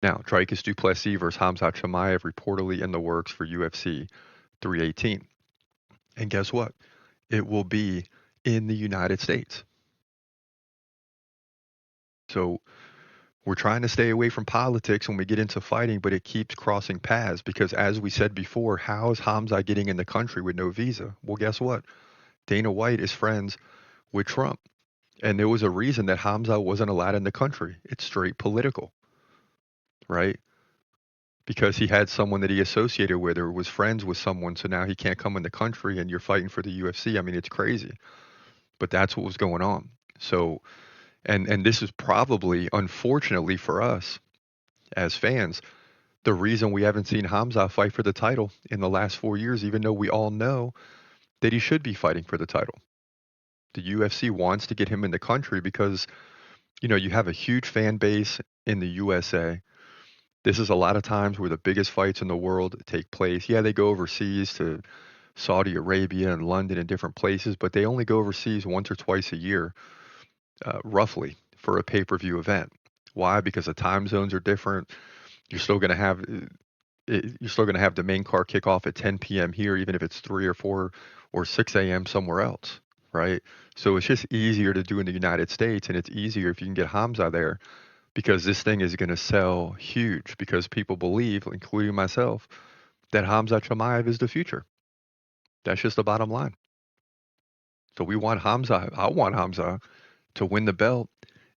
Now, Dricus Du Plessis versus Khamzat Chimaev reportedly in the works for UFC 318. And guess what? It will be in the United States. So we're trying to stay away from politics when we get into fighting, but it keeps crossing paths because, as we said before, how is Hamza getting in the country with no visa? Well, guess what? Dana White is friends with Trump. And there was a reason that Hamza wasn't allowed in the country. It's straight political, right? Because he had someone that he associated with or was friends with someone, so now he can't come in the country and you're fighting for the UFC. I mean, it's crazy. But that's what was going on. So, and this is probably, unfortunately for us as fans, the reason we haven't seen Hamza fight for the title in the last 4 years, even though we all know that he should be fighting for the title. The UFC wants to get him in the country because, you have a huge fan base in the USA. This is a lot of times where the biggest fights in the world take place. Yeah, they go overseas to Saudi Arabia and London and different places, but they only go overseas once or twice a year, roughly, for a pay-per-view event. Why? Because the time zones are different. You're still going to have you're still going to have the main card kick off at 10 p.m. here, even if it's 3 or 4 or 6 a.m. somewhere else, right? So it's just easier to do in the United States, and it's easier if you can get Hamza there because this thing is going to sell huge because people believe, including myself, that Hamza Chimaev is the future. That's just the bottom line. So we want Hamza. I want Hamza to win the belt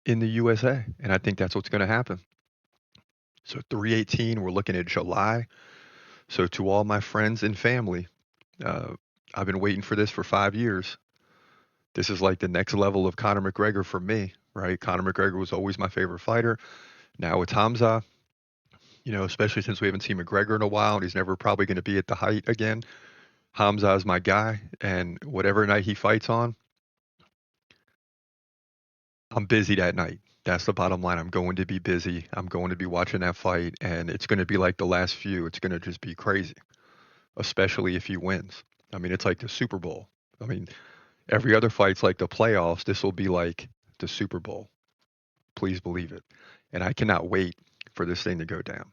in the USA, and I think that's what's going to happen. So 318, we're looking at July. So to all my friends and family, uh, I've been waiting for this for 5 years. This is like the next level of Conor McGregor for me, right? Conor McGregor was always my favorite fighter. Now it's Hamza, especially since we haven't seen McGregor in a while and he's never probably going to be at the height again. Hamza is my guy, and whatever night he fights on, I'm busy that night. That's the bottom line. I'm going to be busy. I'm going to be watching that fight, and it's going to be like the last few. It's going to just be crazy, especially if he wins. I mean, it's like the Super Bowl. I mean, every other fight's like the playoffs. This will be like the Super Bowl. Please believe it. And I cannot wait for this thing to go down.